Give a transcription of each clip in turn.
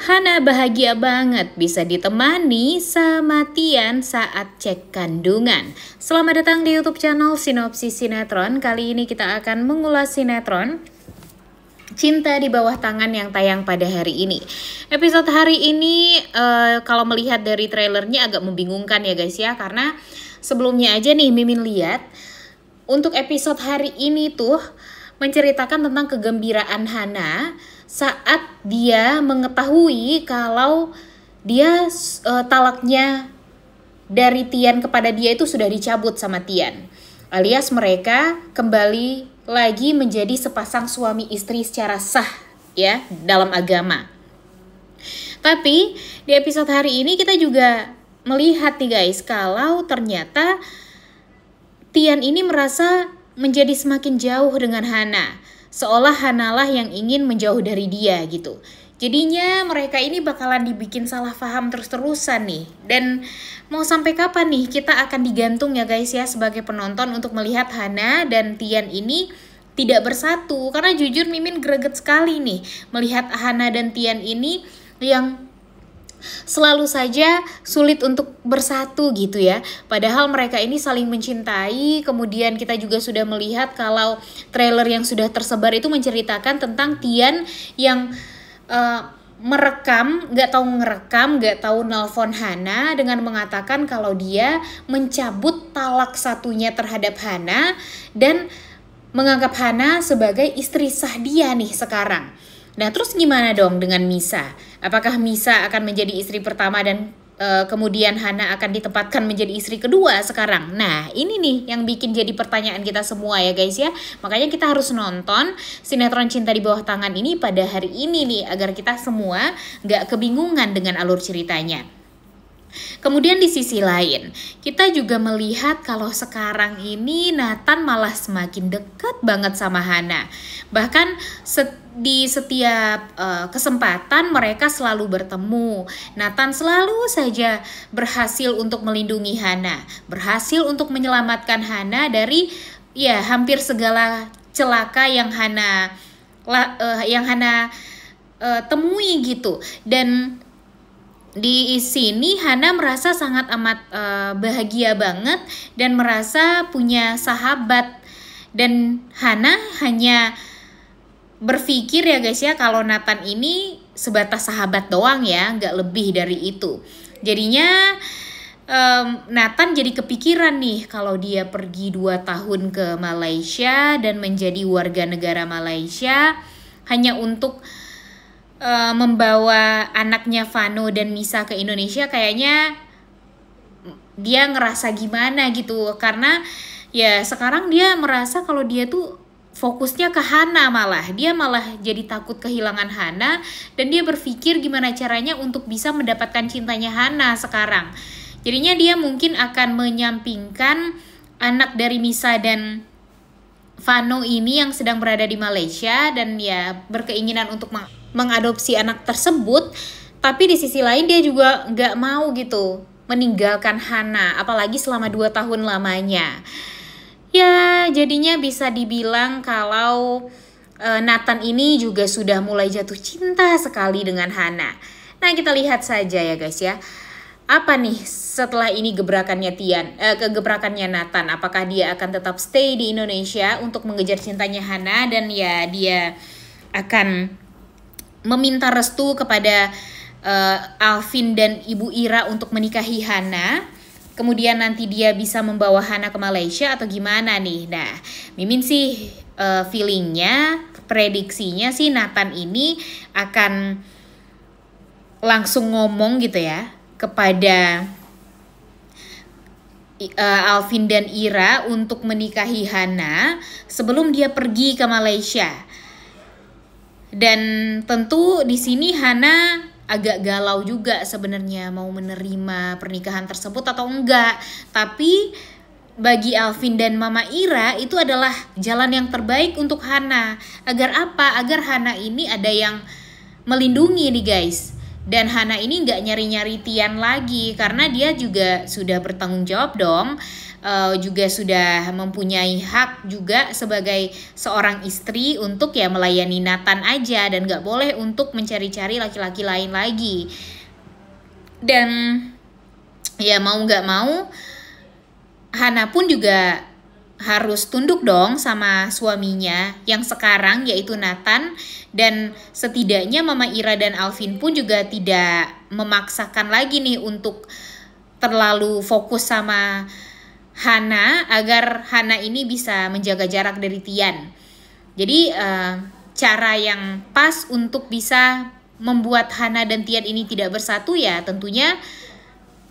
Hana bahagia banget bisa ditemani sama Tian saat cek kandungan. Selamat datang di YouTube channel Sinopsis Sinetron. Kali ini kita akan mengulas sinetron Cinta di Bawah Tangan yang tayang pada hari ini. Episode hari ini kalau melihat dari trailernya agak membingungkan ya guys ya. Karena sebelumnya aja nih Mimin lihat untuk episode hari ini tuh menceritakan tentang kegembiraan Hana saat dia mengetahui kalau dia talaknya dari Tian kepada dia itu sudah dicabut sama Tian. Alias mereka kembali lagi menjadi sepasang suami istri secara sah ya dalam agama. Tapi di episode hari ini kita juga melihat nih guys kalau ternyata Tian ini merasa menjadi semakin jauh dengan Hana. Seolah Hanalah yang ingin menjauh dari dia gitu. Jadinya mereka ini bakalan dibikin salah paham terus-terusan nih. Dan mau sampai kapan nih kita akan digantung ya guys ya sebagai penonton untuk melihat Hana dan Tian ini tidak bersatu. Karena jujur Mimin greget sekali nih melihat Hana dan Tian ini yang selalu saja sulit untuk bersatu gitu ya. Padahal mereka ini saling mencintai. Kemudian kita juga sudah melihat kalau trailer yang sudah tersebar itu menceritakan tentang Tian yang merekam, gak tahu nelpon Hana dengan mengatakan kalau dia mencabut talak satunya terhadap Hana dan menganggap Hana sebagai istri sah dia nih sekarang. Nah terus gimana dong dengan Misa? Apakah Misa akan menjadi istri pertama dan kemudian Hana akan ditempatkan menjadi istri kedua sekarang? Nah ini nih yang bikin jadi pertanyaan kita semua ya guys ya. Makanya kita harus nonton sinetron Cinta di Bawah Tangan ini pada hari ini nih. Agar kita semua gak kebingungan dengan alur ceritanya. Kemudian di sisi lain, kita juga melihat kalau sekarang ini Nathan malah semakin dekat banget sama Hana. Bahkan di setiap kesempatan mereka selalu bertemu. Nathan selalu saja berhasil untuk melindungi Hana, berhasil untuk menyelamatkan Hana dari ya hampir segala celaka yang Hana temui gitu. Dan di sini Hana merasa sangat amat bahagia banget dan merasa punya sahabat. Dan Hana hanya berpikir ya guys ya kalau Nathan ini sebatas sahabat doang ya, nggak lebih dari itu. Jadinya Nathan jadi kepikiran nih kalau dia pergi 2 tahun ke Malaysia dan menjadi warga negara Malaysia hanya untuk membawa anaknya Vano dan Misa ke Indonesia, kayaknya dia ngerasa gimana gitu. Karena ya sekarang dia merasa kalau dia tuh fokusnya ke Hana, dia malah jadi takut kehilangan Hana. Dan dia berpikir gimana caranya untuk bisa mendapatkan cintanya Hana sekarang. Jadinya dia mungkin akan menyampingkan anak dari Misa dan Vano ini yang sedang berada di Malaysia. Dan ya berkeinginan untuk mengadopsi anak tersebut. Tapi di sisi lain dia juga gak mau gitu meninggalkan Hana, apalagi selama 2 tahun lamanya. Ya jadinya bisa dibilang kalau Nathan ini juga sudah mulai jatuh cinta sekali dengan Hana. Nah kita lihat saja ya guys ya, apa nih setelah ini gebrakannya gebrakannya Nathan. Apakah dia akan tetap stay di Indonesia untuk mengejar cintanya Hana, dan ya dia akan meminta restu kepada Alvin dan Ibu Ira untuk menikahi Hana. Kemudian nanti dia bisa membawa Hana ke Malaysia atau gimana nih. Nah Mimin sih feelingnya, prediksinya sih Nathan ini akan langsung ngomong gitu ya kepada Alvin dan Ira untuk menikahi Hana sebelum dia pergi ke Malaysia. Dan tentu di sini Hana agak galau juga sebenarnya mau menerima pernikahan tersebut atau enggak. Tapi bagi Alvin dan Mama Ira itu adalah jalan yang terbaik untuk Hana. Agar apa? Agar Hana ini ada yang melindungi nih guys. Dan Hana ini nggak nyari-nyari Tian lagi karena dia juga sudah bertanggung jawab dong juga sudah mempunyai hak juga sebagai seorang istri untuk ya melayani Nathan aja, dan gak boleh untuk mencari-cari laki-laki lain lagi. Dan ya mau gak mau Hana pun juga harus tunduk dong sama suaminya yang sekarang yaitu Nathan. Dan setidaknya Mama Ira dan Alvin pun juga tidak memaksakan lagi nih untuk terlalu fokus sama Hana agar Hana ini bisa menjaga jarak dari Tian. Jadi cara yang pas untuk bisa membuat Hana dan Tian ini tidak bersatu ya tentunya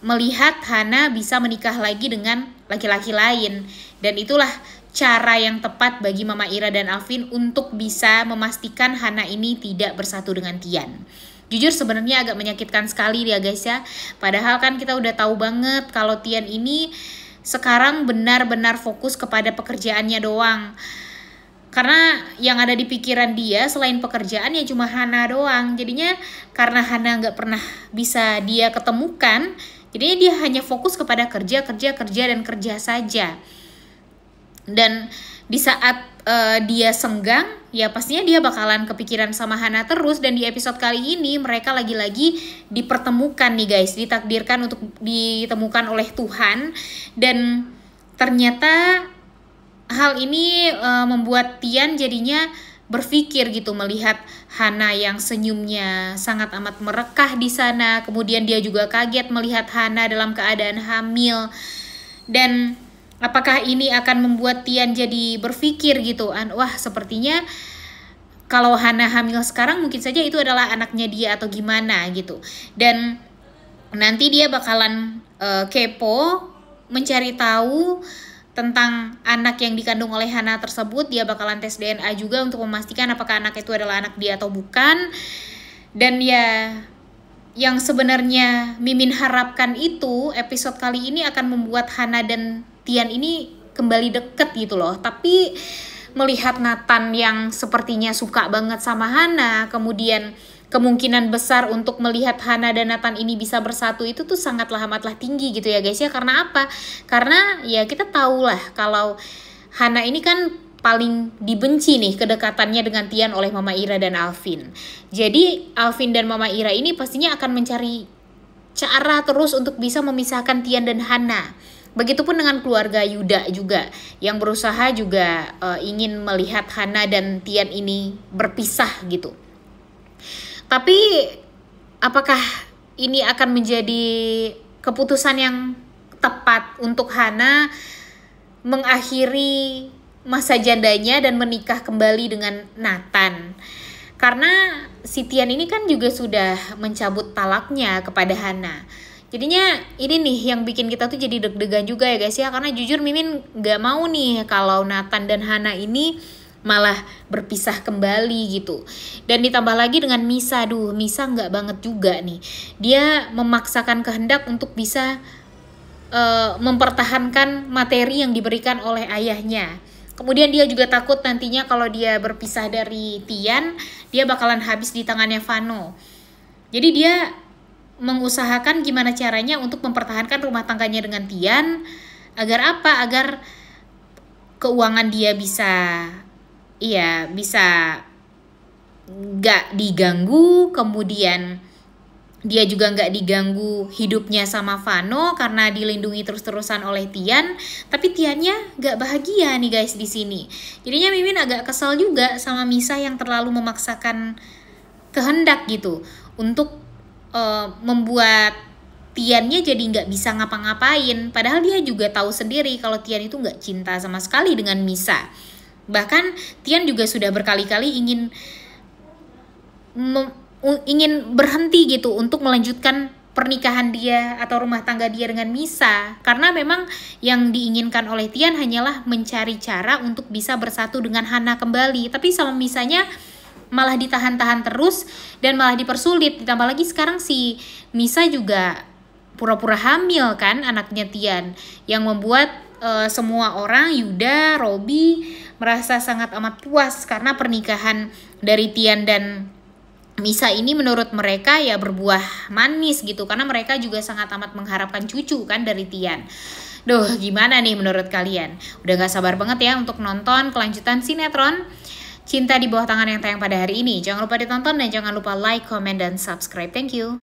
melihat Hana bisa menikah lagi dengan laki-laki lain. Dan itulah cara yang tepat bagi Mama Ira dan Alvin untuk bisa memastikan Hana ini tidak bersatu dengan Tian. Jujur sebenarnya agak menyakitkan sekali ya guys ya. Padahal kan kita udah tahu banget kalau Tian ini sekarang benar-benar fokus kepada pekerjaannya doang. Karena yang ada di pikiran dia selain pekerjaan ya cuma Hana doang. Jadinya karena Hana nggak pernah bisa dia ketemukan, jadinya dia hanya fokus kepada kerja dan kerja saja. Dan di saat dia senggang, ya pastinya dia bakalan kepikiran sama Hana terus. Dan di episode kali ini mereka lagi-lagi dipertemukan nih guys, ditakdirkan untuk ditemukan oleh Tuhan. Dan ternyata hal ini membuat Tian jadinya berpikir gitu melihat Hana yang senyumnya sangat amat merekah di sana. Kemudian dia juga kaget melihat Hana dalam keadaan hamil. Dan apakah ini akan membuat Tian jadi berpikir gitu, wah sepertinya kalau Hana hamil sekarang mungkin saja itu adalah anaknya dia atau gimana gitu. Dan nanti dia bakalan kepo mencari tahu tentang anak yang dikandung oleh Hana tersebut. Dia bakalan tes DNA juga untuk memastikan apakah anak itu adalah anak dia atau bukan. Dan ya yang sebenarnya Mimin harapkan itu episode kali ini akan membuat Hana dan Tian ini kembali deket gitu loh. Tapi melihat Nathan yang sepertinya suka banget sama Hana, kemudian kemungkinan besar untuk melihat Hana dan Nathan ini bisa bersatu itu tuh sangatlah amatlah tinggi gitu ya guys ya. Karena apa? Karena ya kita tahu lah kalau Hana ini kan paling dibenci nih kedekatannya dengan Tian oleh Mama Ira dan Alvin. Jadi Alvin dan Mama Ira ini pastinya akan mencari cara terus untuk bisa memisahkan Tian dan Hana. Begitupun dengan keluarga Yuda juga yang berusaha juga ingin melihat Hana dan Tian ini berpisah gitu. Tapi apakah ini akan menjadi keputusan yang tepat untuk Hana mengakhiri masa jandanya dan menikah kembali dengan Nathan? Karena si Tian ini kan juga sudah mencabut talaknya kepada Hana. Jadinya ini nih yang bikin kita tuh jadi deg-degan juga ya guys ya. Karena jujur Mimin gak mau nih kalau Nathan dan Hana ini malah berpisah kembali gitu. Dan ditambah lagi dengan Misa, Misa gak banget juga nih. Dia memaksakan kehendak untuk bisa mempertahankan materi yang diberikan oleh ayahnya. Kemudian dia juga takut nantinya kalau dia berpisah dari Tian, dia bakalan habis di tangannya Vano. Jadi dia mengusahakan gimana caranya untuk mempertahankan rumah tangganya dengan Tian. Agar apa? Agar keuangan dia bisa gak diganggu. Kemudian dia juga gak diganggu hidupnya sama Vano karena dilindungi terus-terusan oleh Tian. Tapi Tiannya gak bahagia nih guys di sini. Jadinya Mimin agak kesal juga sama Misa yang terlalu memaksakan kehendak gitu untuk membuat Tiannya jadi nggak bisa ngapa-ngapain. Padahal dia juga tahu sendiri kalau Tian itu nggak cinta sama sekali dengan Misa. Bahkan Tian juga sudah berkali-kali ingin berhenti gitu untuk melanjutkan pernikahan dia atau rumah tangga dia dengan Misa. Karena memang yang diinginkan oleh Tian hanyalah mencari cara untuk bisa bersatu dengan Hana kembali. Tapi sama Misanya malah ditahan-tahan terus dan malah dipersulit. Ditambah lagi sekarang si Misa juga pura-pura hamil kan anaknya Tian, yang membuat semua orang, Yuda, Robby merasa sangat amat puas karena pernikahan dari Tian dan Misa ini menurut mereka ya berbuah manis gitu, karena mereka juga sangat amat mengharapkan cucu kan dari Tian. Duh, gimana nih menurut kalian? Udah gak sabar banget ya untuk nonton kelanjutan sinetron Cinta di Bawah Tangan yang tayang pada hari ini. Jangan lupa ditonton dan jangan lupa like, comment, dan subscribe. Thank you.